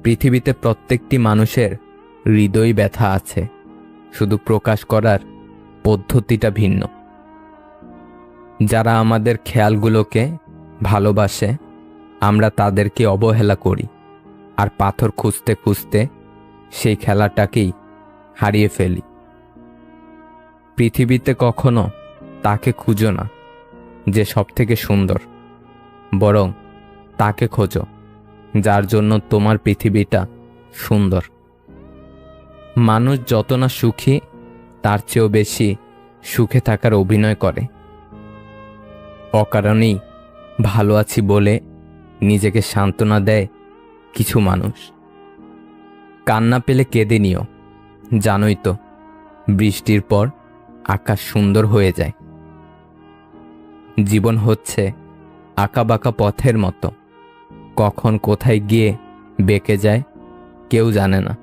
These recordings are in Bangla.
পৃথিবীতে প্রত্যেকটি মানুষের হৃদয় ব্যথা আছে, শুধু প্রকাশ করার পদ্ধতিটা ভিন্ন। যারা আমাদের খেয়ালগুলোকে ভালোবাসে, আমরা তাদেরকে অবহেলা করি, আর পাথর খুঁজতে খুঁজতে সেই খেলাটাকেই হারিয়ে ফেলি। পৃথিবীতে কখনো তাকে খুঁজো না যে সবথেকে সুন্দর, বরং তাকে খোঁজো যার জন্য তোমার পৃথিবীটা সুন্দর। মানুষ যত না সুখী, তার চেয়েও বেশি সুখে থাকার অভিনয় করে। অকারণেই ভালো আছি বলে নিজেকে সান্ত্বনা দেয় কিছু মানুষ। কান্না পেলে কেঁদে নিও, জানোই তো বৃষ্টির পর আকাশ সুন্দর হয়ে যায়। জীবন হচ্ছে আঁকাবাঁকা পথের মতো, কখন কোথায় গিয়ে বেঁকে যায় কেউ জানে না।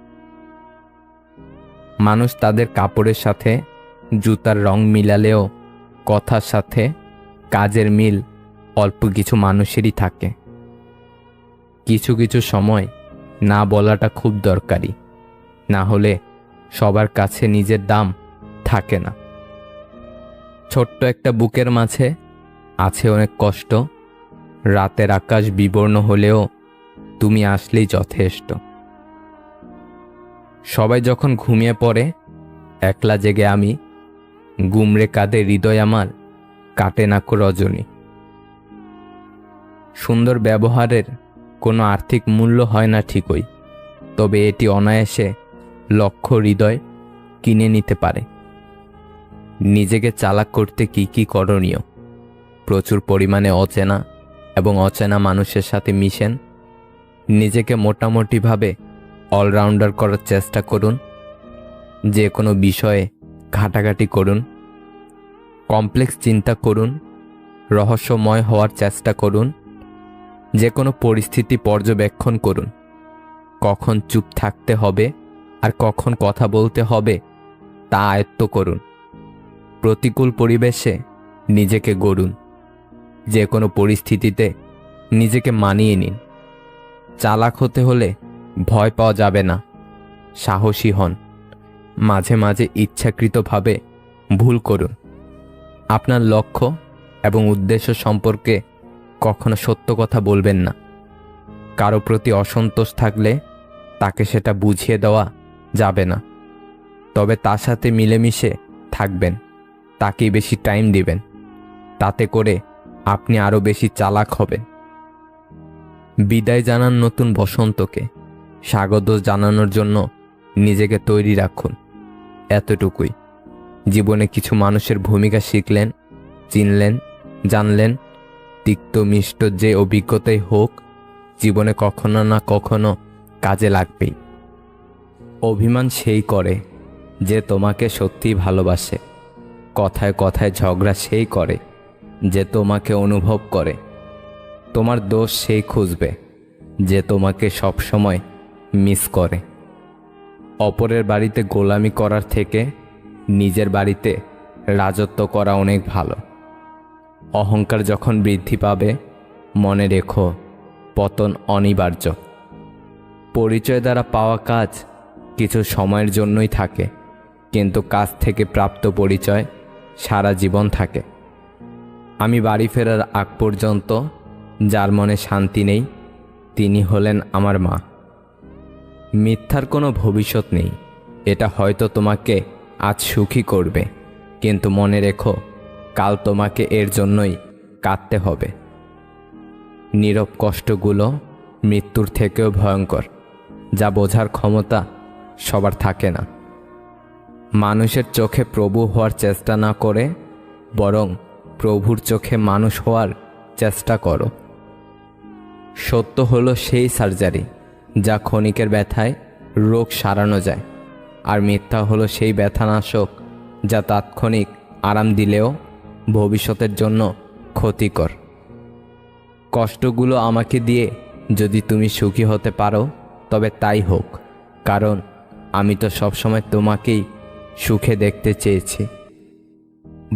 মানুষ তাদের কাপড়ের সাথে জুতার রং মিলালেও কথার সাথে কাজের মিল অল্প কিছু মানুষেরই থাকে। কিছু কিছু সময় না বলাটা খুব দরকারি, না হলে সবার কাছে নিজের দাম থাকে না। ছোট্ট একটা বুকের মাঝে আছে অনেক কষ্ট, রাতের আকাশ বিবর্ণ হলেও তুমি আসলেই যথেষ্ট। সবাই যখন ঘুমিয়ে পড়ে, একলা জেগে আমি, গুমরে কাঁদে হৃদয় আমার, কাটে না কো রজনী। সুন্দর ব্যবহারের কোনো আর্থিক মূল্য হয় না ঠিকই, তবে এটি অনায়াসে লক্ষ হৃদয় কিনে নিতে পারে। নিজেকে চালাক করতে কি কি করণীয়? প্রচুর পরিমাণে অচেনা এবং অচেনা মানুষের সাথে মিশেন। নিজেকে মোটামুটিভাবে অলরাউন্ডার করার চেষ্টা করুন। যে কোনো বিষয়ে ঘাটাঘাটি করুন। কমপ্লেক্স চিন্তা করুন। রহস্যময় হওয়ার চেষ্টা করুন। যে কোনো পরিস্থিতি পর্যবেক্ষণ করুন। কখন চুপ থাকতে হবে আর কখন কথা বলতে হবে তা আয়ত্ত করুন। প্রতিকূল পরিবেশে নিজেকে গড়ুন। যে কোনো পরিস্থিতিতে নিজেকে মানিয়ে নিন। চালাক হতে হলে ভয় পাওয়া যাবে না, সাহসী হন। মাঝে মাঝে ইচ্ছাকৃতভাবে ভুল করুন। আপনার লক্ষ্য এবং উদ্দেশ্য সম্পর্কে কখনো সত্য কথা বলবেন না। কারো প্রতি অসন্তোষ থাকলে তাকে সেটা বুঝিয়ে দেওয়া যাবে না, তবে তার সাথে মিলেমিশে থাকবেন, তাকেই বেশি টাইম দিবেন। তাতে করে আপনি আরও বেশি চালাক হবেন। বিদায় জানান নতুন বসন্তকে, স্বাগত জানানোর জন্য নিজেকে তৈরি রাখুন। এতটুকুই। জীবনে কিছু মানুষের ভূমিকা শিখলেন, চিনলেন, জানলেন। তিক্ত মিষ্ট যে অভিজ্ঞতাই হোক, জীবনে কখনো না কখনো কাজে লাগবেই। অভিমান সেই করে যে তোমাকে সত্যিই ভালোবাসে। কথায় কথায় ঝগড়া সেই করে যে তোমাকে অনুভব করে। তোমার দোষ সেই খুঁজবে যে তোমাকে সবসময় মিস করে। অপরের বাড়িতে গোলামি করার থেকে নিজের বাড়িতে রাজত্ব করা অনেক ভালো। অহংকার যখন বৃদ্ধি পাবে, মনে রেখো পতন অনিবার্য। পরিচয় দ্বারা পাওয়া কাজ কিছু সময়ের জন্যই থাকে, কিন্তু কাজ থেকে প্রাপ্ত পরিচয় সারা জীবন থাকে। আমি বাড়ি ফেরার আগ পর্যন্ত যার মনে শান্তি নেই, তিনি হলেন আমার মা। মিথ্যার কোনো ভবিষ্যৎ নেই। এটা হয়তো তোমাকে আজ সুখী করবে, কিন্তু মনে রেখো কাল তোমাকে এর জন্যই কাঁদতে হবে। নীরব কষ্টগুলো মৃত্যুর থেকেও ভয়ঙ্কর, যা বোঝার ক্ষমতা সবার থাকে না। মানুষের চোখে প্রভু হওয়ার চেষ্টা না করে বরং প্রভুর চোখে মানুষ হওয়ার চেষ্টা করো। সত্য হলো সেই সার্জারি যা ক্ষণিকের ব্যথায় রোগ সারানো যায়, আর মিথ্যা হলো সেই ব্যথানাশক যা তাৎক্ষণিক আরাম দিলেও ভবিষ্যতের জন্য ক্ষতিকর। কষ্টগুলো আমাকে দিয়ে যদি তুমি সুখী হতে পারো তবে তাই হোক, কারণ আমি তো সবসময় তোমাকেই সুখে দেখতে চেয়েছি।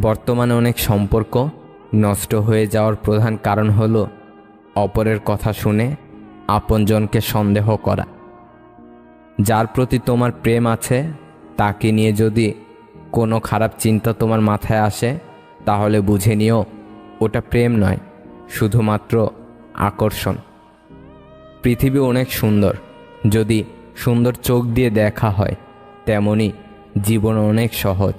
বর্তমানে অনেক সম্পর্ক নষ্ট হয়ে যাওয়ার প্রধান কারণ হলো অপরের কথা শুনে আপনজনকে সন্দেহ করা। যার প্রতি তোমার প্রেম আছে তাকে নিয়ে যদি কোনো খারাপ চিন্তা তোমার মাথায় আসে তাহলে বুঝে নিও ওটা প্রেম নয়, শুধুমাত্র আকর্ষণ। পৃথিবী অনেক সুন্দর, যদি সুন্দর চোখ দিয়ে দেখা হয়। তেমনি জীবন অনেক সহজ,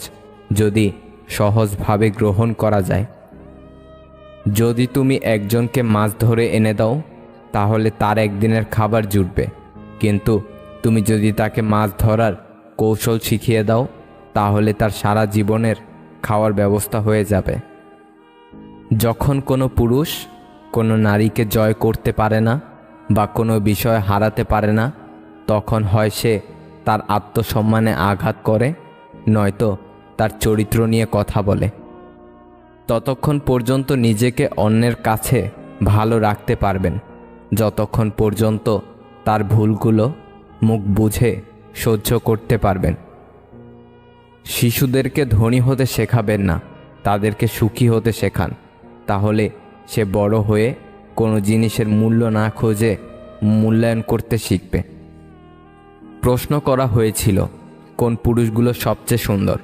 যদি সহজভাবে গ্রহণ করা যায়। যদি তুমি একজনকে মাছ ধরে এনে দাও তাহলে তার একদিনের খাবার জুটবে, কিন্তু তুমি যদি তাকে মাছ ধরার কৌশল শিখিয়ে দাও তাহলে তার সারা জীবনের খাওয়ার ব্যবস্থা হয়ে যাবে। যখন কোনো পুরুষ কোনো নারীকে জয় করতে পারে না বা কোনো বিষয় হারাতে পারে না, তখন হয় সে তার আত্মসম্মানে আঘাত করে, নয়তো তার চরিত্র নিয়ে কথা বলে। ততক্ষণ পর্যন্ত নিজেকে অন্যের কাছে ভালো রাখতে পারবেন যতক্ষণ পর্যন্ত তার ভুলগুলো মুখ বুঝে সহ্য করতে পারবেন। শিশুদেরকে ধনী হতে শেখাবেন না, তাদেরকে সুখী হতে শেখান, তাহলে সে বড় হয়ে কোনো জিনিসের মূল্য না খোঁজে মূল্যায়ন করতে শিখবে। প্রশ্ন করা হয়েছিল কোন পুরুষগুলো সবচেয়ে সুন্দর।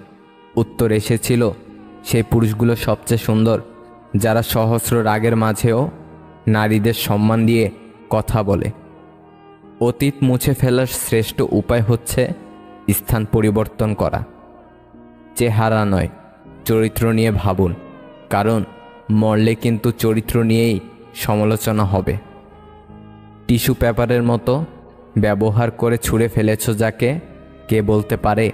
উত্তর এসেছিল সেই পুরুষগুলো সবচেয়ে সুন্দর যারা সহস্র রাগের মাঝেও নারীদের সম্মান দিয়ে কথা বলে। অতীত মুছে ফেলার শ্রেষ্ঠ উপায় হচ্ছে স্থান পরিবর্তন করা। চেহারা নয়, চরিত্র নিয়ে ভাবুন, কারণ মরলে কিন্তু চরিত্র নিয়েই সমালোচনা হবে। টিস্যু পেপারের মতো ব্যবহার করে ছুঁড়ে ফেলেছ যাকে, কে বলতে পারে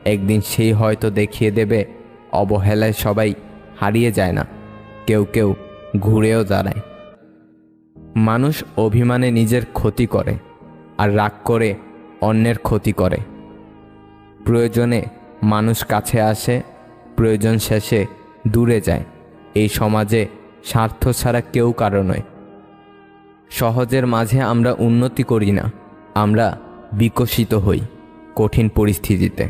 একদিন সেই হয়তো দেখিয়ে দেবে অবহেলায় সবাই হারিয়ে যায় না, কেউ কেউ ঘুরেও দাঁড়ায়। মানুষ অভিমানে নিজের ক্ষতি করে আর রাগ করে অন্যের ক্ষতি করে। প্রয়োজনে মানুষ কাছে আসে, প্রয়োজন শেষে দূরে যায়। এই সমাজে স্বার্থ ছাড়া কেউ কারো নয়। সহজের মাঝে আমরা উন্নতি করি না, আমরা বিকশিত হই কঠিন পরিস্থিতিতে।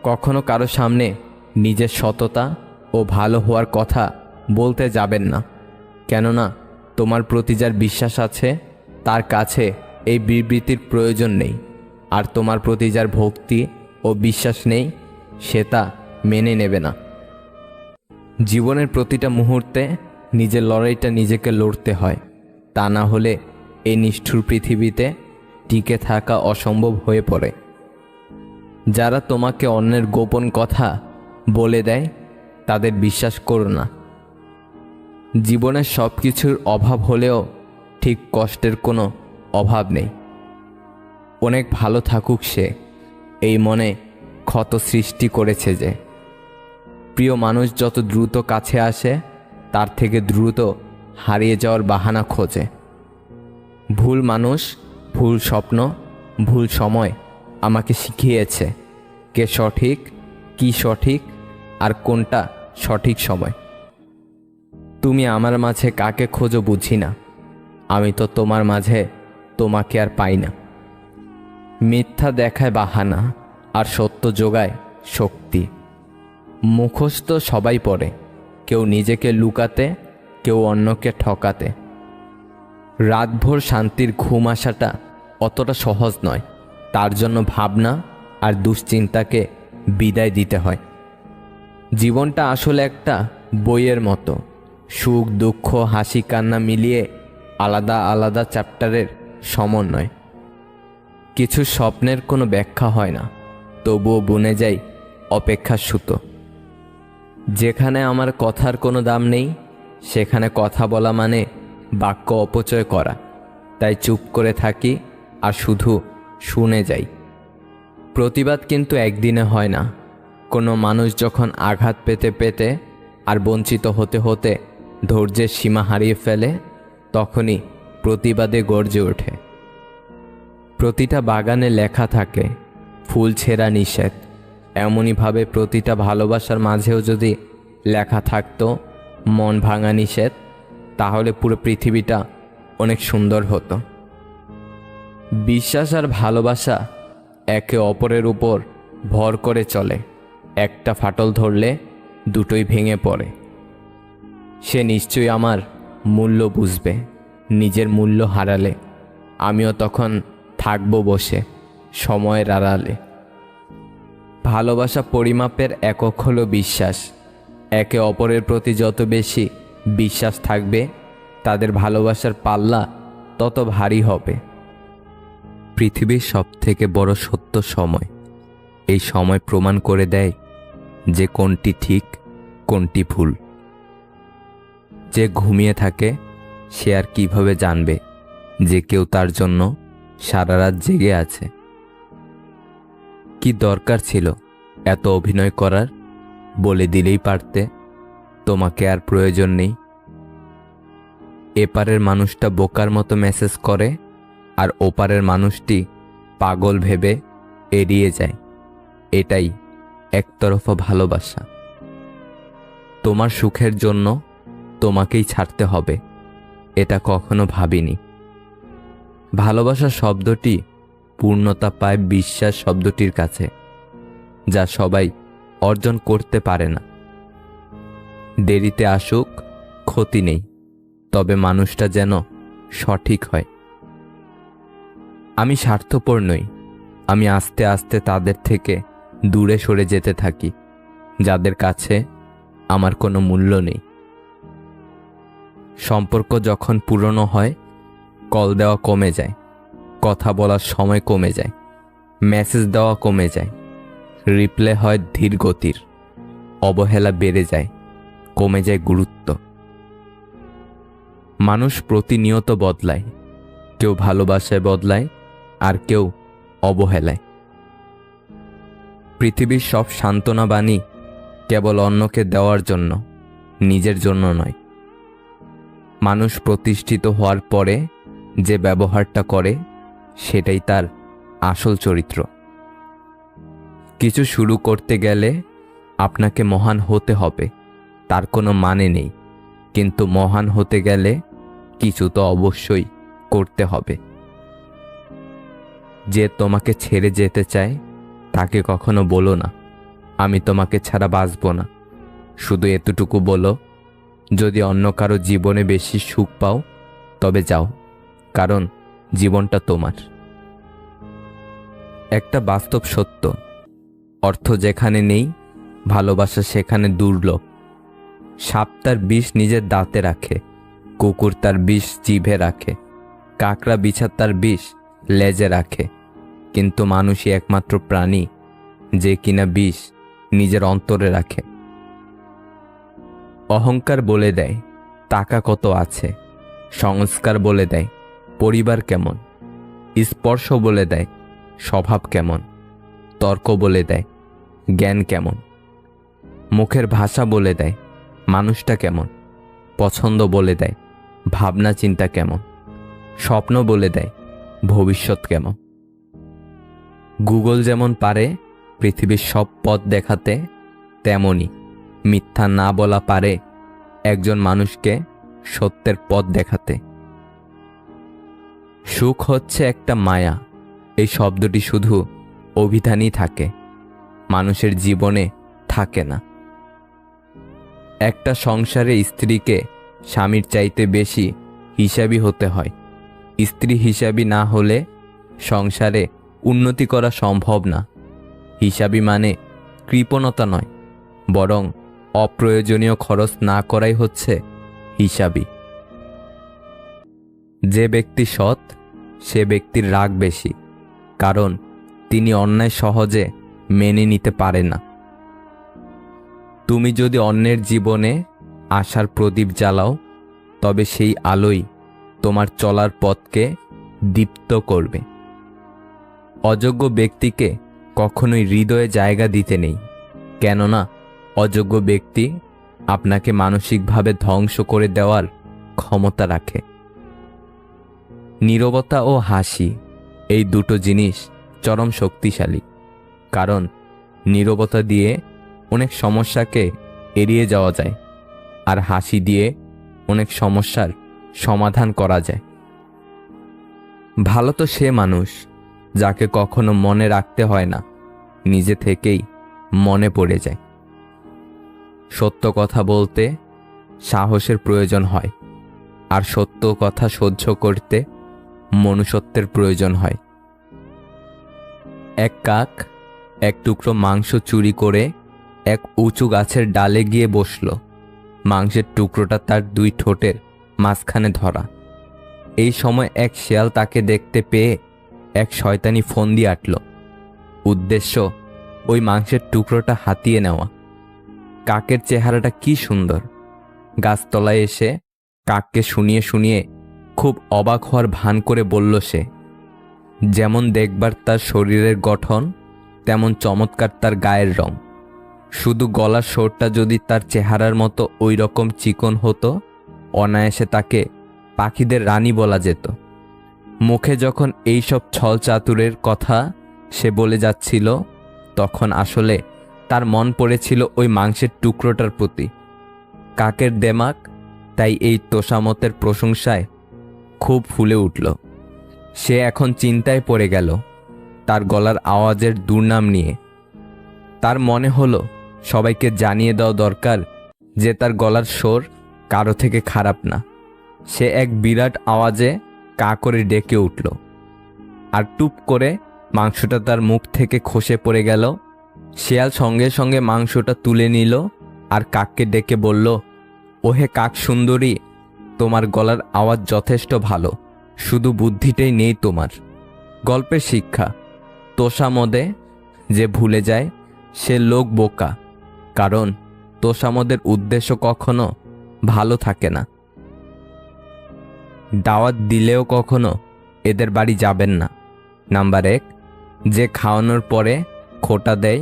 কখনো কারো সামনে নিজের সততা ও ভালো হওয়ার কথা বলতে যাবেন না, কেননা তোমার প্রতি যার বিশ্বাস আছে তার কাছে এই বিবৃতির প্রয়োজন নেই, আর তোমার প্রতি যার ভক্তি ও বিশ্বাস নেই সে তা মেনে নেবে না। জীবনের প্রতিটা মুহূর্তে নিজের লড়াইটা নিজেকে লড়তে হয়, তা না হলে এই নিষ্ঠুর পৃথিবীতে টিকে থাকা অসম্ভব হয়ে পড়ে। যারা তোমাকে অন্যের গোপন কথা বলে দেয় তাদের বিশ্বাস করো না। জীবনের সব কিছুর অভাব হলেও ঠিক কষ্টের কোনো অভাব নেই। অনেক ভালো থাকুক সে, এই মনে ক্ষত সৃষ্টি করেছে যে। প্রিয় মানুষ যত দ্রুত কাছে আসে তার থেকে দ্রুত হারিয়ে যাওয়ার বাহানা খোঁজে। ভুল মানুষ, ভুল স্বপ্ন, ভুল সময় আমাকে শিখিয়েছে কে সঠিক, কি সঠিক আর কোনটা সঠিক সময়। তুমি আমার মাঝে কাকে খোঁজো বুঝি না, আমি তো তোমার মাঝে তোমাকে আর পাই না। মিথ্যা দেখায় বাহানা আর সত্য যোগায় শক্তি। মুখোশ তো সবাই পড়ে, কেউ নিজেকে লুকাতে, কেউ অন্যকে ঠকাতে। রাতভর শান্তির ঘুম আসাটা অতটা সহজ নয়, তার জন্য ভাবনা আর দুশ্চিন্তাকে বিদায় দিতে হয়। জীবনটা আসলে একটা বইয়ের মতো, সুখ দুঃখ হাসি কান্না মিলিয়ে আলাদা আলাদা চ্যাপ্টারের সমন্বয়। কিছু স্বপ্নের কোনো ব্যাখ্যা হয় না, তবুও বুনে যায় অপেক্ষার সুতো। যেখানে আমার কথার কোনো দাম নেই সেখানে কথা বলা মানে বাক্য অপচয় করা, তাই চুপ করে থাকি আর শুধু শুনে যাই। প্রতিবাদ কিন্তু একদিনে হয় না। কোনো মানুষ যখন আঘাত পেতে পেতে আর বঞ্চিত হতে হতে ধৈর্যের সীমা হারিয়ে ফেলে তখনই প্রতিবাদে গর্জে ওঠে। প্রতিটা বাগানে লেখা থাকে ফুল ছেঁড়া নিষেধ, এমনইভাবে প্রতিটা ভালোবাসার মাঝেও যদি লেখা থাকতো মন ভাঙা নিষেধ, তাহলে পুরো পৃথিবীটা অনেক সুন্দর হতো। বিশ্বাস আর ভালোবাসা একে অপরের উপর ভর করে চলে, একটা ফাটল ধরলে দুটোই ভেঙে পড়ে। সে নিশ্চয়ই আমার মূল্য বুঝবে, নিজের মূল্য হারালে আমিও তখন থাকবো বসে সময়ের আড়ালে। ভালোবাসা পরিমাপের একক হলো বিশ্বাস। একে অপরের প্রতি যত বেশি বিশ্বাস থাকবে, তাদের ভালোবাসার পাল্লা তত ভারী হবে। পৃথিবীর সবথেকে বড় সত্য সময়। এই সময় প্রমাণ করে দেয় যে কোনটি ঠিক, কোনটি ভুল। যে ঘুমিয়ে থাকে সে আর কিভাবে জানবে যে কেউ তার জন্য সারা রাত জেগে আছে? কি দরকার ছিল এত অভিনয় করার? বলে দিলেই পারতে তোমাকে আর প্রয়োজন নেই। এপারের মানুষটা বোকার মতো মেসেজ করে, আর ওপারের মানুষটি পাগল ভেবে এড়িয়ে যায়। এটাই একতরফা ভালোবাসা। তোমার সুখের জন্য তোমাকেই ছাড়তে হবে, এটা কখনো ভাবিনি। ভালোবাসা শব্দটি পূর্ণতা পায় বিশ্বাস শব্দটির কাছে, যা সবাই অর্জন করতে পারে না। দেরিতে আসুক ক্ষতি নেই, তবে মানুষটা যেন সঠিক হয়। আমি স্বার্থপর নই। আমি আস্তে আস্তে তাদের থেকে দূরে সরে যেতে থাকি, যাদের কাছে আমার কোনো মূল্য নেই। সম্পর্ক যখন পুরনো হয়, কল দেওয়া কমে যায়, কথা বলার সময় কমে যায়, মেসেজ দেওয়া কমে যায়, রিপ্লে হয় ধীর গতির, অবহেলা বেড়ে যায়, কমে যায় গুরুত্ব। মানুষ প্রতিনিয়ত বদলায়, কেউ ভালোবাসায় বদলায়, আর কেউ অবহেলায়। পৃথিবীর সব সান্ত্বনা বাণী কেবল অন্যকে দেওয়ার জন্য, নিজের জন্য নয়। মানুষ প্রতিষ্ঠিত হওয়ার পরে যে ব্যবহারটা করে, সেটাই তার আসল চরিত্র। কিছু শুরু করতে গেলে আপনাকে মহান হতে হবে, তার কোনো মানে নেই। কিন্তু মহান হতে গেলে কিছু তো অবশ্যই করতে হবে। যে তোমাকে ছেড়ে যেতে চায় তাকে কখনো বলো না, আমি তোমাকে ছাড়া বাঁচব না। শুধু এতটুকু বলো, যদি অন্য কারো জীবনে বেশি সুখ পাও তবে যাও, কারণ জীবনটা তোমার। একটা বাস্তব সত্য, অর্থ যেখানে নেই, ভালোবাসা সেখানে দুর্লভ। সাপ তার বিষ নিজের দাঁতে রাখে, কুকুর তার বিষ জিভে রাখে, কাকড়া বিছা তার বিষ লেজে রাখে, কিন্তু মানুষই একমাত্র প্রাণী যে কিনা বিষ নিজের অন্তরে রাখে। অহংকার বলে দেয় টাকা কত আছে, সংস্কার বলে দেয় পরিবার কেমন, স্পর্শ বলে দেয় স্বভাব কেমন, তর্ক বলে দেয় জ্ঞান কেমন, মুখের ভাষা বলে দেয় মানুষটা কেমন, পছন্দ বলে দেয় ভাবনা চিন্তা কেমন, স্বপ্ন বলে দেয় ভবিষ্যৎ কেমন। গুগল যেমন পারে পৃথিবীর সব পথ দেখাতে, তেমনি মিথ্যা না বলা পারে একজন মানুষকে সত্যের পথ দেখাতে। সুখ হচ্ছে একটা মায়া, এই শব্দটি শুধু অভিধানই থাকে, মানুষের জীবনে থাকে না। একটা সংসারে স্ত্রীকে স্বামীর চাইতে বেশি হিসাবী হতে হয়। স্ত্রী হিসাবী না হলে সংসারে উন্নতি করা সম্ভব না। হিসাবী মানে কৃপণতা নয়, বরং অপ্রয়োজনীয় খরচ না করাই হচ্ছে হিসাবী। যে ব্যক্তি সৎ, সে ব্যক্তির রাগ বেশি, কারণ তিনি অন্যায় সহজে মেনে নিতে পারে না। তুমি যদি অন্যের জীবনে আশার প্রদীপ জ্বালাও, তবে সেই আলোই তোমার চলার পথকে দীপ্ত করবে। অযোগ্য ব্যক্তিকে কখনোই হৃদয়ে জায়গা দিতে নেই, কেননা অযোগ্য ব্যক্তি আপনাকে মানসিকভাবে ধ্বংস করে দেওয়ার ক্ষমতা রাখে। নীরবতা ও হাসি, এই দুটো জিনিস চরম শক্তিশালী, কারণ নীরবতা দিয়ে অনেক সমস্যাকে এড়িয়ে যাওয়া যায়, আর হাসি দিয়ে অনেক সমস্যার সমাধান করা যায়। ভালো তো সে মানুষ যাকে কখনো মনে রাখতে হয় না, নিজে থেকেই মনে পড়ে যায়। সত্য কথা বলতে সাহসের প্রয়োজন হয়, আর সত্য কথা সহ্য করতে মনুষ্যত্বের প্রয়োজন হয়। এক কাক এক টুকরো মাংস চুরি করে এক উঁচু গাছের ডালে গিয়ে বসল। মাংসের টুকরোটা তার দুই ঠোঁটের মাঝখানে ধরা। এই সময় এক শেয়াল তাকে দেখতে পেয়ে এক শয়তানি ফন্দি আঁটল। উদ্দেশ্য ওই মাংসের টুকরোটা হাতিয়ে নেওয়া। কাকের চেহারাটা কি সুন্দর! গাছতলায় এসে কাককে শুনিয়ে শুনিয়ে খুব অবাক হওয়ার ভান করে বলল সে, যেমন দেখবার তার শরীরের গঠন, তেমন চমৎকার তার গায়ের রং। শুধু গলার স্বরটা যদি তার চেহারার মতো ওই রকম চিকন হতো, অনায়াসে তাকে পাখিদের রানী বলা যেত। মুখে যখন এইসব ছল চাতুরের কথা সে বলে যাচ্ছিল, তখন আসলে তার মন পড়েছিল ওই মাংসের টুকরোটার প্রতি। কাকের দেমাক তাই এই তোষামতের প্রশংসায় খুব ফুলে উঠল। সে এখন চিন্তায় পড়ে গেল তার গলার আওয়াজের দুর্নাম নিয়ে। তার মনে হলো সবাইকে জানিয়ে দেওয়া দরকার যে তার গলার স্বর কারো থেকে খারাপ না। সে এক বিরাট আওয়াজে কা করে ডেকে উঠল, আর টুপ করে মাংসটা তার মুখ থেকে খসে পড়ে গেল। শেয়াল সঙ্গে সঙ্গে মাংসটা তুলে নিল আর কাককে ডেকে বলল, ওহে কাক সুন্দরী, তোমার গলার আওয়াজ যথেষ্ট ভালো, শুধু বুদ্ধিটাই নেই তোমার। গল্পের শিক্ষা: তোষামদে যে ভুলে যায় সে লোক বোকা, কারণ তোষামদের উদ্দেশ্য কখনো ভালো থাকে না। দাওয়াত দিলেও কখনো এদের বাড়ি যাবেন না। নাম্বার 1, যে খাওয়ানোর পরে খোটা দেয়।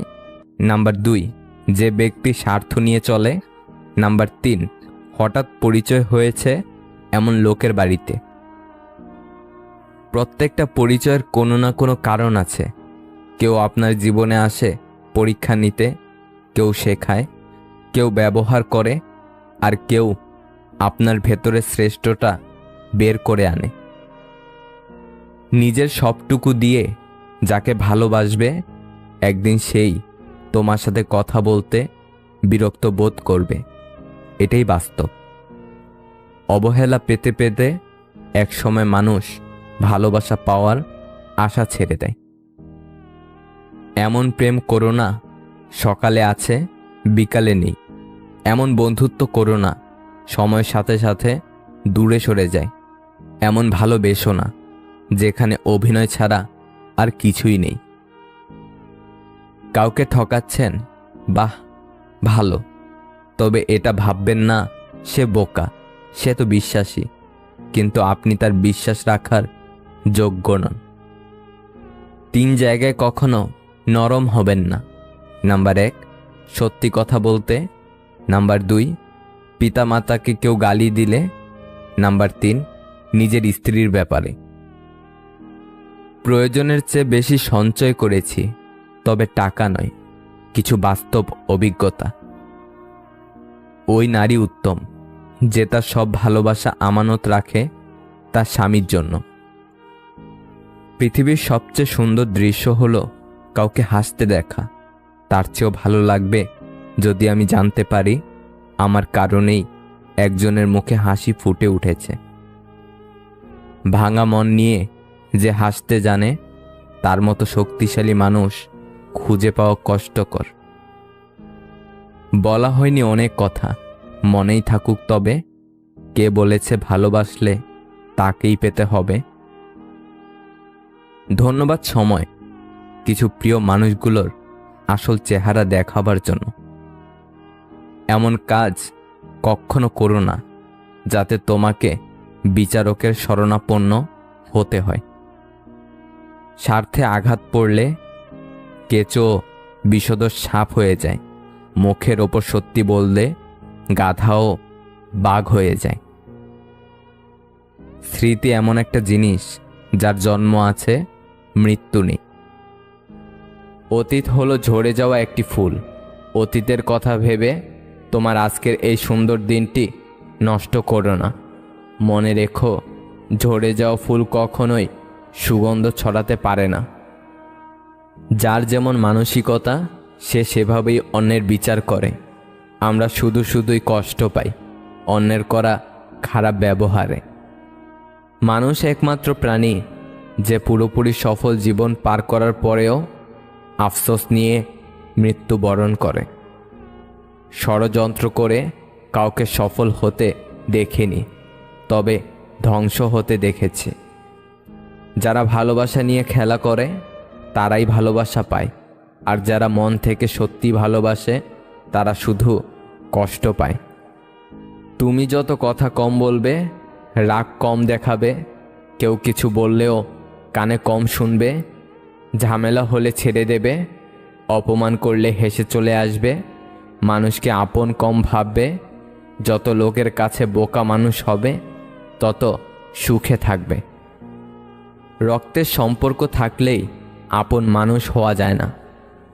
নাম্বার 2, যে ব্যক্তি স্বার্থ নিয়ে চলে। নাম্বার 3, হঠাৎ পরিচয় হয়েছে এমন লোকের বাড়িতে। প্রত্যেকটা পরিচয়ের কোনো না কোনো কারণ আছে। কেউ আপনার জীবনে আসে পরীক্ষা নিতে, কেউ শেখায়, কেউ ব্যবহার করে, আর কেউ আপনার ভেতরের শ্রেষ্ঠটা বের করে আনে। নিজের সবটুকু দিয়ে যাকে ভালোবাসবে, একদিন সেই তোমার সাথে কথা বলতে বিরক্ত বোধ করবে। এটাই বাস্তব। অবহেলা পেতে পেতে একসময় মানুষ ভালোবাসা পাওয়ার আশা ছেড়ে দেয়। এমন প্রেম করো না সকালে আছে বিকালে নেই। এমন বন্ধুত্ব করো না সময়ের সাথে সাথে দূরে সরে যায়। এমন ভালোবেসো না যেখানে অভিনয় ছাড়া আর কিছুই নেই। কাউকে ঠকাচ্ছেন, বাহ ভালো, তবে এটা ভাববেন না সে বোকা, সে তো বিশ্বাসী, কিন্তু আপনি তার বিশ্বাস রাখার যোগ্য নন। 3 জায়গায় কখনো নরম হবেন না। নাম্বার 1, সত্যি কথা বলতে। নাম্বার 2, পিতামাতাকে কেউ গালি দিলে। নাম্বার 3, নিজের স্ত্রীর ব্যাপারে। প্রয়োজনের চেয়ে বেশি সঞ্চয় করেছি, তবে টাকা নয়, কিছু বাস্তব অভিজ্ঞতা। ওই নারী উত্তম যে তার সব ভালোবাসা আমানত রাখে তার স্বামীর জন্য। পৃথিবীর সবচেয়ে সুন্দর দৃশ্য হলো কাউকে হাসতে দেখা। তার চেয়েও ভালো লাগবে যদি আমি জানতে পারি আমার কারণেই একজনের মুখে হাসি ফুটে উঠেছে। ভাঙা মন নিয়ে যে হাসতে জানে, তার মতো শক্তিশালী মানুষ খুঁজে পাওয়া কষ্টকর। বলা হয়নি অনেক কথা, মনেই থাকুক তবে। কে বলেছে ভালোবাসলে তাকেই পেতে হবে? ধন্যবাদ সময়, কিছু প্রিয় মানুষগুলোর আসল চেহারা দেখাবার জন্য। এমন কাজ কখনো করো না যাতে তোমাকে বিচারকের শরণাপন্ন হতে হয়। স্বার্থে আঘাত পড়লে কেঁচো বিষধর সাপ হয়ে যায়। মুখের ওপর সত্যি বললে গাধাও বাঘ হয়ে যায়। স্মৃতি এমন একটা জিনিস যার জন্ম আছে, মৃত্যু নেই। অতীত হলো ঝরে যাওয়া একটি ফুল। অতীতের কথা ভেবে তোমার আজকের এই সুন্দর দিনটি নষ্ট করো না। মনে রেখো, ঝরে যাওয়া ফুল কখনোই সুগন্ধ ছড়াতে পারে না। যার যেমন মানসিকতা সে সেভাবেই অন্যের বিচার করে। আমরা শুধুই কষ্ট পাই অন্যের করা খারাপ ব্যবহারে। মানুষ একমাত্র প্রাণী যে পুরোপুরি সফল জীবন পার করার পরেও আফসোস নিয়ে মৃত্যুবরণ করে। ষড়যন্ত্র করে কাউকে সফল হতে দেখিনি, তবে ধ্বংস হতে দেখেছি। যারা ভালোবাসা নিয়ে খেলা করে তারাই ভালোবাসা পায়, আর যারা মন থেকে সত্যি ভালোবাসে তারা শুধু কষ্ট পায়। তুমি যত কথা কম বলবে, রাগ কম দেখাবে, কেউ কিছু বললেও কানে কম শুনবে, ঝামেলা হলে ছেড়ে দেবে, অপমান করলে হেসে চলে আসবে, মানুষকে আপন কম ভাববে, যত লোকের কাছে বোকা মানুষ হবে তত সুখে থাকবে। রক্তের সম্পর্ক থাকলেই আপন মানুষ হওয়া যায় না,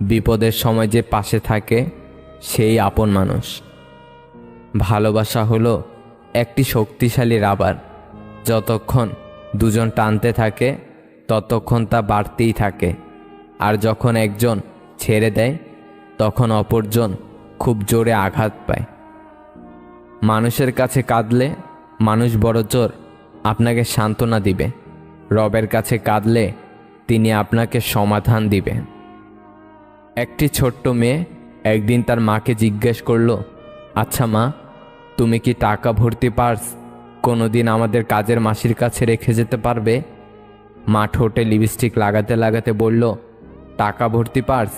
বিপদের সময় যে পাশে থাকে সেই আপন মানুষ। ভালোবাসা হলো একটি শক্তিশালী রাবার, যতক্ষণ দুজন টানতে থাকে ততক্ষণ তা বাড়তেই থাকে, আর যখন একজন ছেড়ে দেয় তখন অপরজন খুব জোরে আঘাত পায়। মানুষের কাছে কাঁদলে মানুষ বড়জোর আপনাকে সান্ত্বনা দিবে, রবের কাছে কাঁদলে তিনি আপনাকে সমাধান দিবেন। একটি ছোট্ট মেয়ে একদিন তার মাকে জিজ্ঞেস করল, আচ্ছা মা, তুমি কি টাকা ভর্তি পার্স কোনোদিন আমাদের কাজের মাসির কাছে রেখে যেতে পারবে? মা ঠোঁটে লিপস্টিক লাগাতে লাগাতে বলল, টাকা ভর্তি পার্স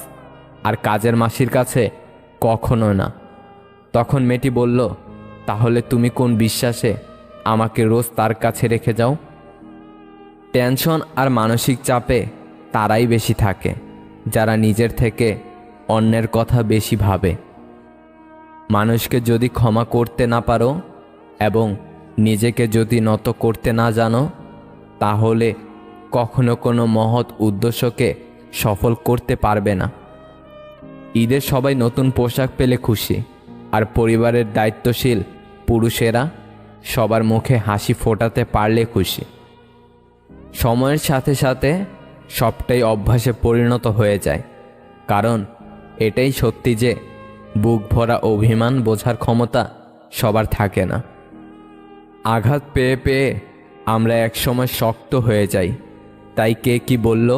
আর কাজের মাসির কাছে? কখনো না। তখন মেয়েটি বলল, তাহলে তুমি কোন বিশ্বাসে আমাকে রোজ তার কাছে রেখে যাও? টেনশন আর মানসিক চাপে তারাই বেশি থাকে যারা নিজের থেকে অন্যের কথা বেশি ভাবে। মানুষকে যদি ক্ষমা করতে না পারো এবং নিজেকে যদি নত করতে না জানো, তাহলে কখনো কোনো মহৎ উদ্দেশ্যকে সফল করতে পারবে না। ঈদে সবাই নতুন পোশাক পেলে খুশি, আর পরিবারের দায়িত্বশীল পুরুষেরা সবার মুখে হাসি ফোটাতে পারলে খুশি। সময়ের সাথে সাথে সবটাই অভ্যাসে পরিণত হয়ে যায়, কারণ এটাই সত্যি যে বুক ভরা অভিমান বোঝার ক্ষমতা সবার থাকে না। আঘাত পেয়ে পেয়ে আমরা একসময় শক্ত হয়ে যাই, তাই কে কি বলল,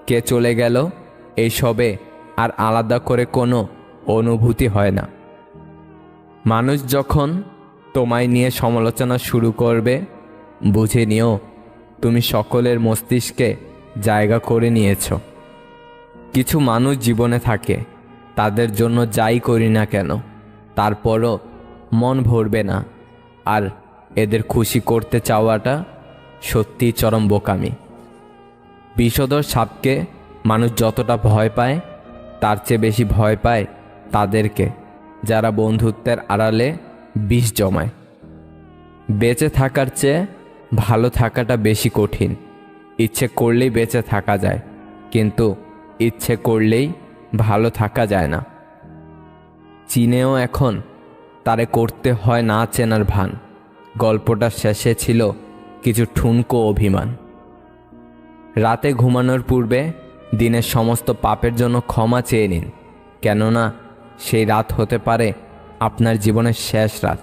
কে চলে গেল, এইসবে আর আলাদা করে কোনো অনুভূতি হয় না। মানুষ যখন তোমায় নিয়ে সমালোচনা শুরু করবে, বুঝে নিও তুমি সকলের মস্তিষ্কে জায়গা করে নিয়েছ। কিছু মানুষ জীবনে থাকে, তাদের জন্য যাই করি না কেন তারপরও মন ভরবে না, আর এদের খুশি করতে চাওয়াটা সত্যিই চরম বোকামি। বিষধর সাপকে মানুষ যতটা ভয় পায় তার চেয়ে বেশি ভয় পায় তাদেরকে যারা বন্ধুত্বের আড়ালে বিষ জমায়। বেঁচে থাকার চেয়ে ভালো থাকাটা বেশি কঠিন। ইচ্ছে করলেই বেঁচে থাকা যায়, কিন্তু ইচ্ছে করলেই ভালো থাকা যায় না। চীনেও এখন তারে করতে হয় না চেনার ভান। গল্পটার শেষে ছিল কিছু ঠুনকো অভিমান। রাতে ঘুমানোর পূর্বে দিনের সমস্ত পাপের জন্য ক্ষমা চেয়ে নিন, কেননা সেই রাত হতে পারে আপনার জীবনের শেষ রাত।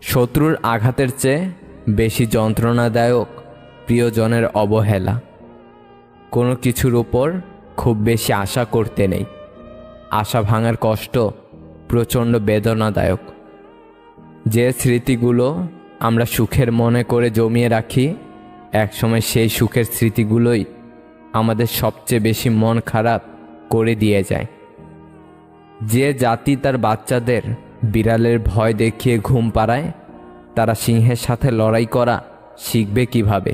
শত্রুর আঘাতের চেয়ে বেশি যন্ত্রণাদায়ক প্রিয়জনের অবহেলা। কোনো কিছুর উপর খুব বেশি আশা করতে নেই। আশা ভাঙার কষ্ট প্রচণ্ড বেদনাদায়ক। যে স্মৃতিগুলো আমরা সুখের মনে করে জমিয়ে রাখি, একসময় সেই সুখের স্মৃতিগুলোই আমাদের সবচেয়ে বেশি মন খারাপ করে দিয়ে যায়। যে জাতি তার বাচ্চাদের বিড়ালের ভয় দেখিয়ে ঘুম পাড়ায়, তারা সিংহের সাথে লড়াই করা শিখবে কিভাবে?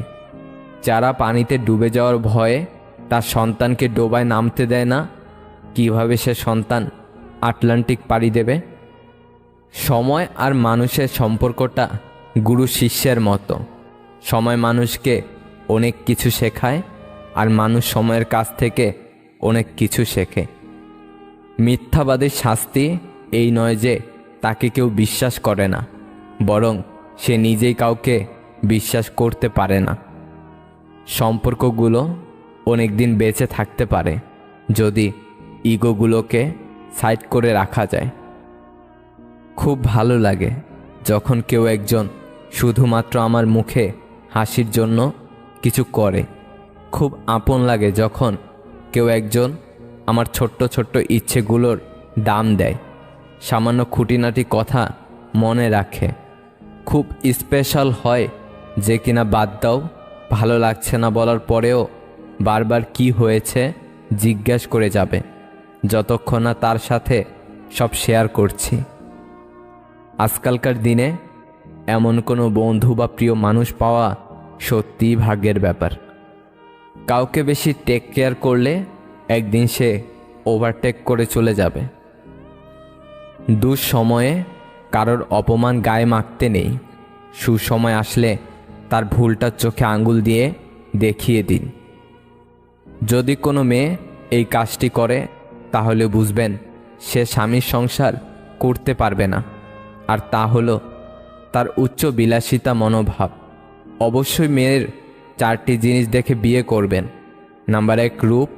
যারা পানিতে ডুবে যাওয়ার ভয়ে তার সন্তানকে ডোবায় নামতে দেয় না, কিভাবে সে সন্তান আটলান্টিক পাড়ি দেবে? সময় আর মানুষের সম্পর্কটা গুরু শিষ্যের মতো। সময় মানুষকে অনেক কিছু শেখায়, আর মানুষ সময়ের কাছ থেকে অনেক কিছু শেখে। মিথ্যাবাদীর শাস্তি এই নয় যে তাকে কেউ বিশ্বাস করে না, বরং সে নিজেই কাউকে বিশ্বাস করতে পারে না। সম্পর্কগুলো অনেক দিন বেঁচে থাকতে পারে যদি ইগোগুলোকে সাইড করে রাখা যায়। খুব ভালো লাগে যখন কেউ একজন শুধুমাত্র আমার মুখে হাসির জন্য কিছু করে। খুব আপন লাগে যখন কেউ একজন আমার ছোট্ট ছোট্ট ইচ্ছেগুলোর দাম দেয়, সামান্য খুঁটিনাটি কথা মনে রাখে। খুব স্পেশাল হয় যে কিনা বাদ দাও, ভালো লাগছে না বলার পরেও বারবার কি হয়েছে জিজ্ঞাসা করে যাবে, যতক্ষণ না তার সাথে সব শেয়ার করছি। আজকালকার দিনে এমন কোনো বন্ধু বা প্রিয় মানুষ পাওয়া সত্যিই ভাগ্যের ব্যাপার। কাউকে বেশি টেক কেয়ার করলে একদিন সে ওভারটেক করে চলে যাবে। দুঃসময়ে কারোর অপমান গায়ে মাখতে নেই, সুসময় আসলে তার ভুলটা চোখে আঙ্গুল দিয়ে দেখিয়ে দিন। যদি কোনো মেয়ে এই কাজটি করে তাহলে বুঝবেন সে স্বামীর সংসার করতে পারবে না, আর তা হলো তার উচ্চ বিলাসিতা মনোভাব। অবশ্যই মেয়ের 4টি জিনিস দেখে বিয়ে করবেন। নাম্বার 1 রূপ,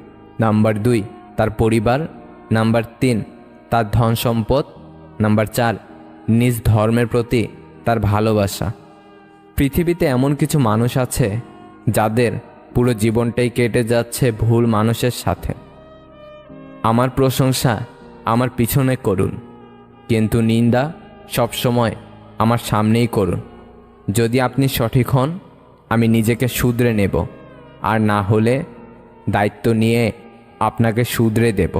নাম্বার 2 তার পরিবার, নাম্বার 3 তার ধন সম্পদ, নাম্বার 4 নিজ ধর্মের প্রতি তার ভালোবাসা। পৃথিবীতে এমন কিছু মানুষ আছে যাদের পুরো জীবনটাই কেটে যাচ্ছে ভুল মানুষের সাথে। আমার প্রশংসা আমার পিছনে করুন, কিন্তু নিন্দা সবসময় আমার সামনেই করুন। যদি আপনি সঠিক হন আমি নিজেকে শুধরে নেব, আর না হলে দায়িত্ব নিয়ে আপনাকে শুধরে দেব।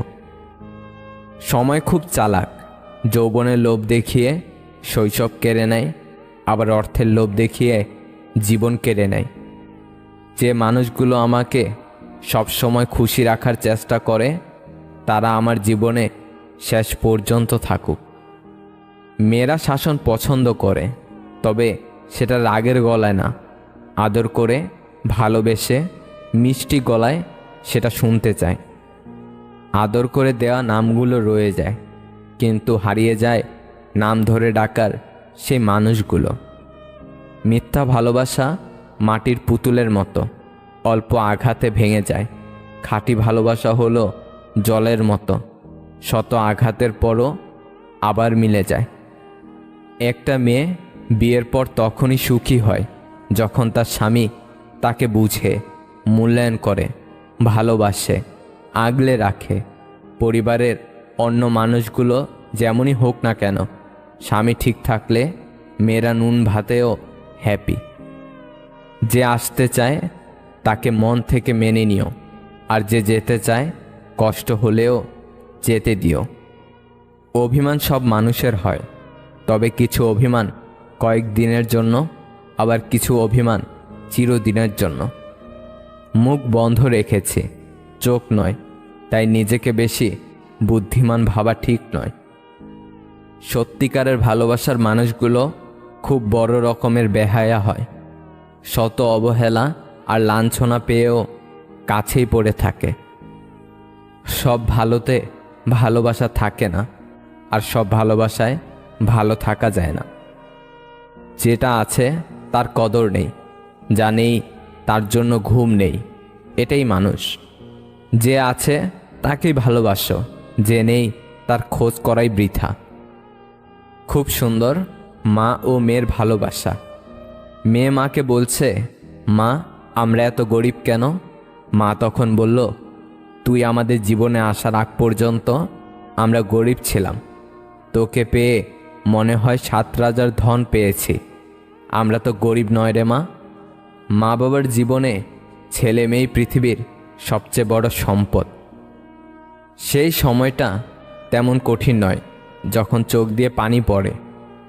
সময় খুব চালাক, যৌবনের লোভ দেখিয়ে শৈশব কেড়ে নেয়, আবার অর্থের লোভ দেখিয়ে জীবন কেড়ে নেয়। যে মানুষগুলো আমাকে সব সময় খুশি রাখার চেষ্টা করে তারা আমার জীবনে শেষ পর্যন্ত থাকুক। মেয়েরা শাসন পছন্দ করে, তবে সেটা রাগের গলায় না, আদর করে ভালোবেসে মিষ্টি গলায় সেটা শুনতে চায়। আদর করে দেওয়া নামগুলো রয়ে যায়, কিন্তু হারিয়ে যায় নাম ধরে ডাকার সেই মানুষগুলো। মিথ্যা ভালোবাসা মাটির পুতুলের মতো, অল্প আঘাতে ভেঙে যায়। খাঁটি ভালোবাসা হলো জলের মতো, শত আঘাতের পরও আবার মিলে যায়। একটা মেয়ে বিয়ের পর তখনই সুখী হয় যখন তার স্বামী তাকে বুঝে, মূল্যায়ন করে, ভালোবাসে, আগলে রাখে। পরিবারের অন্য মানুষগুলো যেমনই হোক না কেন, স্বামী ঠিক থাকলে মেয়েরা নুন ভাতেও হ্যাপি। যে আসতে চায় তাকে মন থেকে মেনে নিও, আর যে যেতে চায় কষ্ট হলেও যেতে দিও। অভিমান সব মানুষের হয়, তবে কিছু অভিমান কয়েকদিনের জন্য, আবার কিছু অভিমান চিরদিনের জন্য। মুখ বন্ধ রেখেছি, চোখ নয়, তাই নিজেকে বেশি বুদ্ধিমান ভাবা ঠিক নয়। সত্যিকারের ভালোবাসার মানুষগুলো খুব বড় রকমের বেহায়া হয়, শত অবহেলা আর লাঞ্ছনা পেয়েও কাছেই পড়ে থাকে। সব ভালোতে ভালোবাসা থাকে না, আর সব ভালোবাসায় ভালো থাকা যায় না। যেটা আছে তার কদর নেই, যা নেই তার জন্য ঘুম নেই, এটাই মানুষ। যে আছে তাকেই ভালোবাসো, যে নেই তার খোঁজ করাই বৃথা। খুব সুন্দর মা ও মেয়ের ভালোবাসা। মেয়ে মাকে বলছে, মা আমরা এত গরিব কেন? মা তখন বলল, তুই আমাদের জীবনে আসার আগ পর্যন্ত আমরা গরিব ছিলাম, তোকে পেয়ে মনে হয় 7 রাজার ধন পেয়েছি। আমরা তো গরিব নয় রে মা। মা বাবার জীবনে ছেলে মেয়েই পৃথিবীর সবচেয়ে বড় সম্পদ। সেই সময়টা তেমন কঠিন নয় যখন চোখ দিয়ে পানি পড়ে,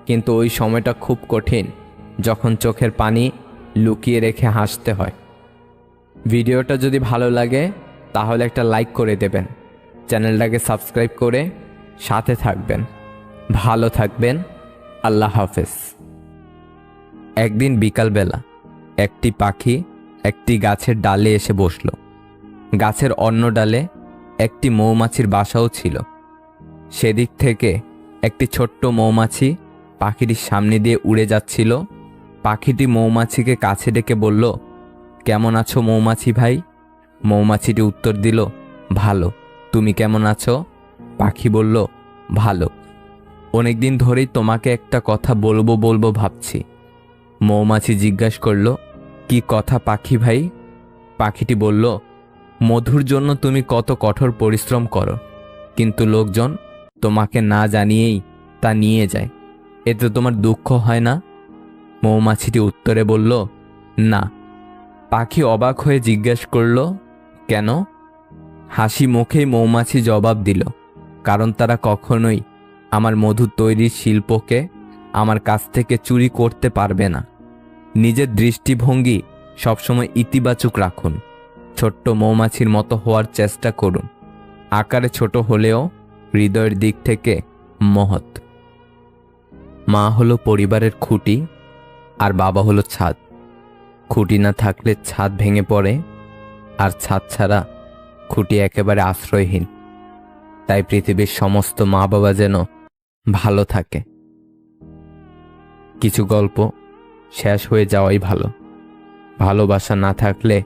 কিন্তু ওই সময়টা খুব কঠিন যখন চোখের পানি লুকিয়ে রেখে হাসতে হয়। ভিডিওটা যদি ভালো লাগে তাহলে একটা লাইক করে দেবেন, চ্যানেলটাকে সাবস্ক্রাইব করে সাথে থাকবেন। ভালো থাকবেন। আল্লাহ হাফেজ। একদিন বিকালবেলা একটি পাখি একটি গাছের ডালে এসে বসল। গাছের অন্য ডালে একটি মৌমাছির বাসাও ছিল। সেদিক থেকে একটি ছোট্ট মৌমাছি পাখিটির সামনে দিয়ে উড়ে যাচ্ছিল। পাখিটি মৌমাছিকে কাছে ডেকে বলল, কেমন আছো মৌমাছি ভাই? মৌমাছিটি উত্তর দিল, ভালো, তুমি কেমন আছো? পাখি বলল, ভালো। অনেকদিন ধরেই তোমাকে একটা কথা বলবো ভাবছি। মৌমাছি জিজ্ঞাসা করল, কি কথা পাখি ভাই? পাখিটি বলল, মধুর জন্য তুমি কত কঠোর পরিশ্রম করো, কিন্তু লোকজন তোমাকে না জানিয়েই তা নিয়ে যায়। এতে তোমার দুঃখ হয় না? মৌমাছিটি উত্তরে বলল, না। পাখি অবাক হয়ে জিজ্ঞেস করল, কেন? হাসি মুখেই মৌমাছি জবাব দিল, কারণ তারা কখনোই আমার মধু তৈরির শিল্পকে আমার কাছ থেকে চুরি করতে পারবে না। নিজের দৃষ্টিভঙ্গি সবসময় ইতিবাচক রাখুন। ছোট্ট মৌমাছির মতো হওয়ার চেষ্টা করুন। আকারে ছোট হলেও হৃদয়ের দিক থেকে মহৎ। মা হলো পরিবারের খুঁটি, আর বাবা হলো ছাদ। খুঁটি না থাকলে ছাদ ভেঙে পড়ে, আর ছাদ ছাড়া খুঁটি একেবারে আশ্রয়হীন। তাই পৃথিবীর সমস্ত মা বাবা যেন ভালো থাকে। কিছু গল্প শেষ হয়ে যাওয়াই ভালো। ভালোবাসা না থাকলে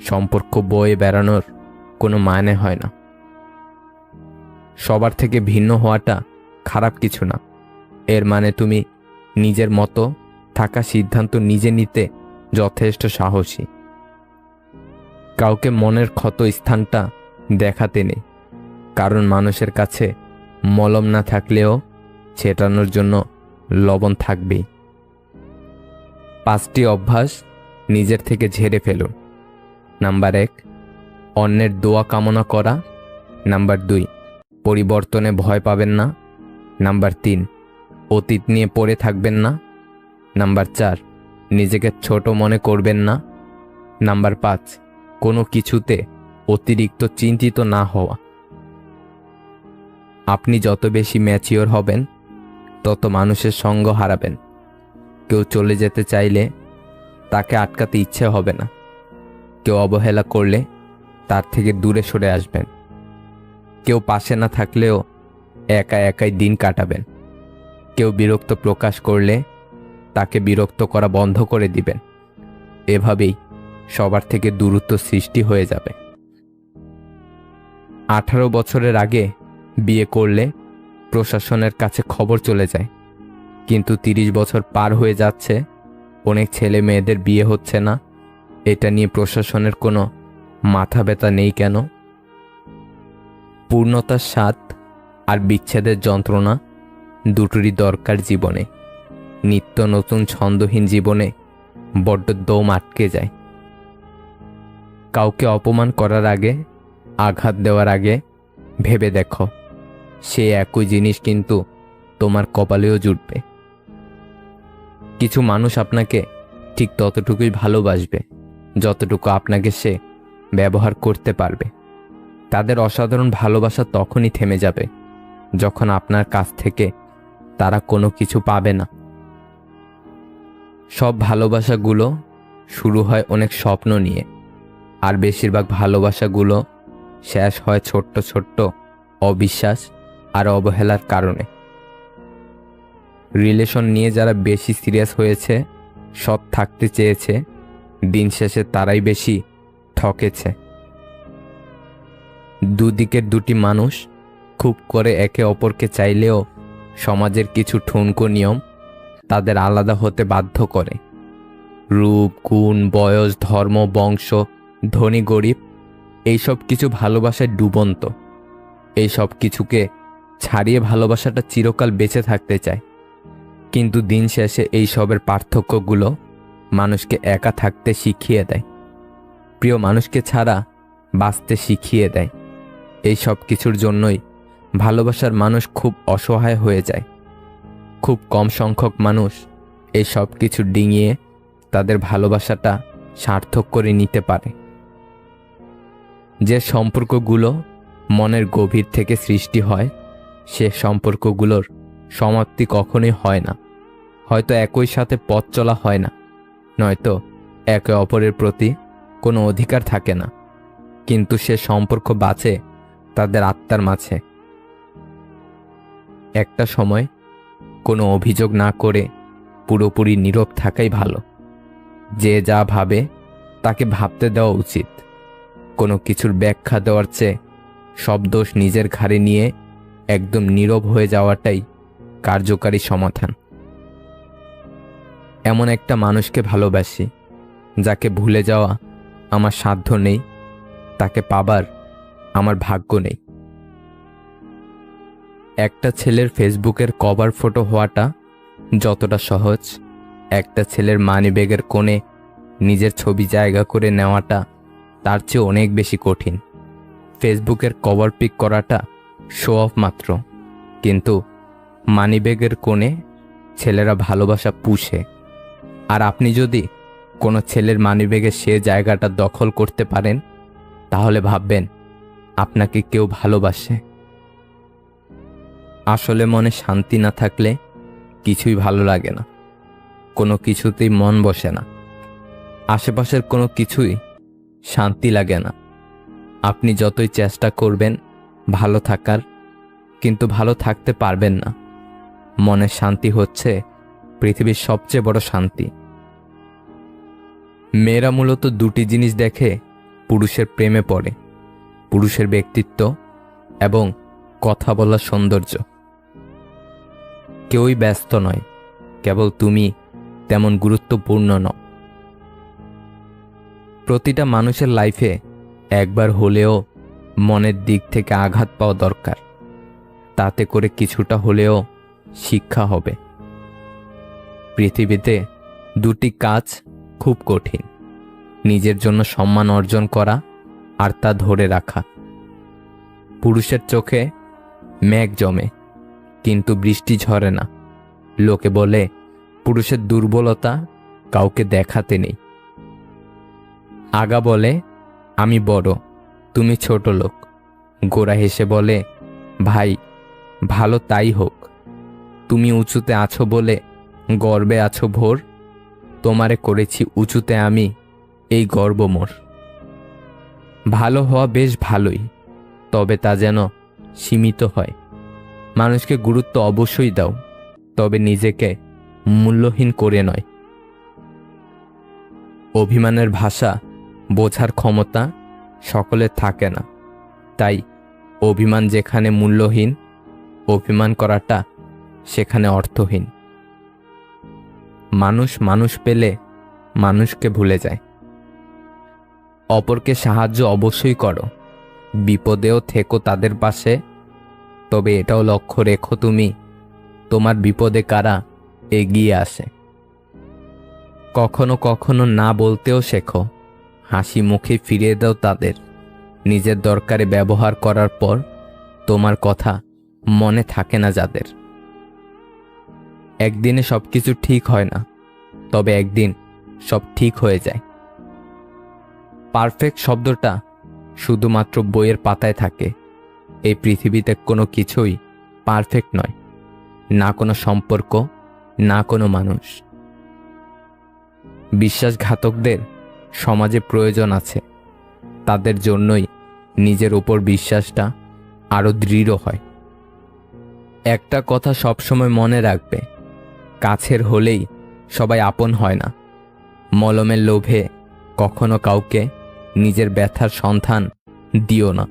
সম্পর্ক বয়ে বেড়ানোর কোনো মানে হয় না। সবার থেকে ভিন্ন হওয়াটা খারাপ কিছু না। এর মানে তুমি নিজের মতো থাকা সিদ্ধান্ত নিজে নিতে যথেষ্ট সাহসী। কাউকে মনের ক্ষত স্থানটা দেখাতে নেই, কারণ মানুষের কাছে মলম না থাকলেও ছেটানোর জন্য লবণ থাকবেই। 5টি অভ্যাস নিজের থেকে ঝেড়ে ফেলুন। নাম্বার 1, অন্যের দোয়া কামনা করা। নাম্বার 2, পরিবর্তনে ভয় পাবেন না। নাম্বার 3, অতীত নিয়ে পড়ে থাকবেন না। নাম্বার 4, নিজেকে ছোট মনে করবেন না। নাম্বার 5, কোনো কিছুতে অতিরিক্ত চিন্তিত না হওয়া। আপনি যত বেশি ম্যাচিওর হবেন, তত মানুষের সঙ্গ হারাবেন। কেউ চলে যেতে চাইলে তাকে আটকাতে ইচ্ছে হবে না। কেউ অবহেলা করলে তার থেকে দূরে সরে আসবেন। কেউ পাশে না থাকলেও একা একাই দিন কাটাবেন। কেউ বিরক্ত প্রকাশ করলে তাকে বিরক্ত করা বন্ধ করে দিবেন। এভাবেই সবার থেকে দূরত্ব সৃষ্টি হয়ে যাবে। 18 বছরের আগে বিয়ে করলে প্রশাসনের কাছে খবর চলে যায়, কিন্তু 30 বছর পার হয়ে যাচ্ছে, অনেক ছেলে মেয়েদের বিয়ে হচ্ছে না। এটা নিয়ে প্রশাসনের কোনো মাথা ব্যথা নেই কেন? পূর্ণতার স্বাদ আর বিচ্ছেদের যন্ত্রণা দুটোরই দরকার জীবনে। নিত্য নতুন ছন্দহীন জীবনে বড্ড দম আটকে যায়। কাউকে অপমান করার আগে, আঘাত দেওয়ার আগে ভেবে দেখো, সে একই জিনিস কিন্তু তোমার কপালেও জুটবে। কিছু মানুষ আপনাকে ঠিক ততটুকুই ভালোবাসবে যতটুকু আপনাকে সে ব্যবহার করতে পারবে। তাদের অসাধারণ ভালোবাসা তখনই থেমে যাবে যখন আপনার কাছ থেকে তারা কোনো কিছু পাবে না। সব ভালোবাসাগুলো শুরু হয় অনেক স্বপ্ন নিয়ে, আর বেশিরভাগ ভালোবাসাগুলো শেষ হয় ছোট্ট ছোট্ট অবিশ্বাস আর অবহেলার কারণে। রিলেশন নিয়ে যারা বেশি সিরিয়াস হয়েছে, সৎ থাকতে চেয়েছে, দিন শেষে তারাই বেশি ঠকেছে। দুদিকের দুটি মানুষ খুব করে একে অপরকে চাইলেও সমাজের কিছু ঠুনকো নিয়ম তাদের আলাদা হতে বাধ্য করে। রূপ, গুণ, বয়স, ধর্ম, বংশ, ধনী গরিব, এইসব কিছু ভালোবাসায় ডুবন্ত। এই সব কিছুকে ছাড়িয়ে ভালোবাসাটা চিরকাল বেঁচে থাকতে চায়, কিন্তু দিন শেষে এই সবের পার্থক্যগুলো মানুষকে একা থাকতে শিখিয়ে দেয়, প্রিয় মানুষকে ছাড়া বাঁচতে শিখিয়ে দেয়। এই সব কিছুর জন্যই ভালোবাসার মানুষ খুব অসহায় হয়ে যায়। খুব কম সংখ্যক মানুষ এই সব কিছু ডিঙিয়ে তাদের ভালোবাসাটা সার্থক করে নিতে পারে। যে সম্পর্কগুলো মনের গভীর থেকে সৃষ্টি হয়, সে সম্পর্কগুলোর সমাপ্তি কখনোই হয় না। হয়তো একই সাথে পথ চলা হয় না, নয়তো একে অপরের প্রতি কোনো অধিকার থাকে না, কিন্তু সে সম্পর্ক বাঁচে তাদের আত্মার মাঝে। একটা সময় কোনো অভিযোগ না করে পুরোপুরি নীরব থাকাই ভালো। যে যা ভাবে তাকে ভাবতে দেওয়া উচিত। কোনো কিছুর ব্যাখ্যা দেওয়ার চেয়ে সব দোষ নিজের ঘাড়ে নিয়ে একদম নীরব হয়ে যাওয়াটাই কার্যকারী সমাধান। এমন একটা মানুষকে ভালোবাসি যাকে ভুলে যাওয়া আমার সাধ্য নেই, তাকে পাবার আমার ভাগ্য নেই। একটা ছেলের ফেসবুকের কভার ফটো হওয়াটা যতটা সহজ, একটা ছেলের মানিব্যাগের কোণে নিজের ছবি জায়গা করে নেওয়াটা তার চেয়ে অনেক বেশি কঠিন। ফেসবুকের কভার পিক করাটা শো অফ মাত্র, কিন্তু মানিব্যাগের কোণে ছেলেরা ভালোবাসা পুষে। আর আপনি যদি কোনো ছেলের মানিব্যাগে সে জায়গাটা দখল করতে পারেন, তাহলে ভাববেন আপনাকে কেউ ভালোবাসে। আসলে মনে শান্তি না থাকলে কিছুই ভালো লাগে না, কোনো কিছুতেই মন বসে না, আশেপাশের কোনো কিছুই শান্তি লাগে না। আপনি যতই চেষ্টা করবেন ভালো থাকার, কিন্তু ভালো থাকতে পারবেন না। মনের শান্তি হচ্ছে পৃথিবীর সবচেয়ে বড় শান্তি। মেয়েরা মূলত দুটি জিনিস দেখে পুরুষের প্রেমে পড়ে: পুরুষের ব্যক্তিত্ব এবং কথা বলার সৌন্দর্য। কেউই ব্যস্ত নয়, কেবল তুমি তেমন গুরুত্বপূর্ণ নও। প্রতিটা মানুষের লাইফে একবার হলেও মনের দিক থেকে আঘাত পাওয়া দরকার, তাতে করে কিছুটা হলেও শিক্ষা হবে। পৃথিবীতে দুটি কাজ খুব কঠিন: নিজের জন্য সম্মান অর্জন করা আর তা ধরে রাখা। পুরুষের চোখে মেঘ জমে, কিন্তু বৃষ্টি ঝরে না। লোকে বলে পুরুষের দুর্বলতা কাউকে দেখাতে নেই। আগা বলে আমি বড়, তুমি ছোট লোক। গোরা হেসে বলে ভাই, ভালো তাই হোক। তুমি উঁচুতে আছো বলে গর্বে আছো ভোর, তোমারে করেছি উঁচুতে আমি, এই গর্ব মোর। ভালো হওয়া বেশ ভালোই, তবে তা যেন সীমিত হয়। মানুষকে গুরুত্ব অবশ্যই দাও, তবে নিজেকে মূল্যহীন করে নয়। অভিমানের ভাষা বোঝার ক্ষমতা সকলের থাকে না, তাই অভিমান যেখানে মূল্যহীন, অভিমান করাটা সেখানে অর্থহীন। মানুষ মানুষ পেলে মানুষকে ভুলে যায়। অপরকে সাহায্য অবশ্যই করো, বিপদেও থেকো তাদের পাশে, তবে এটাও লক্ষ্য রেখো তুমি তোমার বিপদে কারা এগিয়ে আসে। কখনো কখনো না বলতেও শেখো, হাসি মুখে ফিরিয়ে দাও তাদের। নিজের দরকারে ব্যবহার করার পর তোমার কথা মনে থাকে না যাদের। একদিনে সবকিছু ঠিক হয় না, তবে একদিন সব ঠিক হয়ে যায়। পারফেক্ট শব্দটা শুধুমাত্র বইয়ের পাতায় থাকে। এই পৃথিবীতে কোনো কিছুই পারফেক্ট নয়, না কোনো সম্পর্ক, না কোনো মানুষ। বিশ্বাসঘাতকদের সমাজে প্রয়োজন আছে, তাদের জন্যই নিজের উপর বিশ্বাসটা আরো দৃঢ় হয়। একটা কথা সবসময় মনে রাখবে, কাছের হলেই সবাই আপন হয় না। মলমের লোভে কখনো কাউকে নিজের ব্যথার সন্ধান দিও না।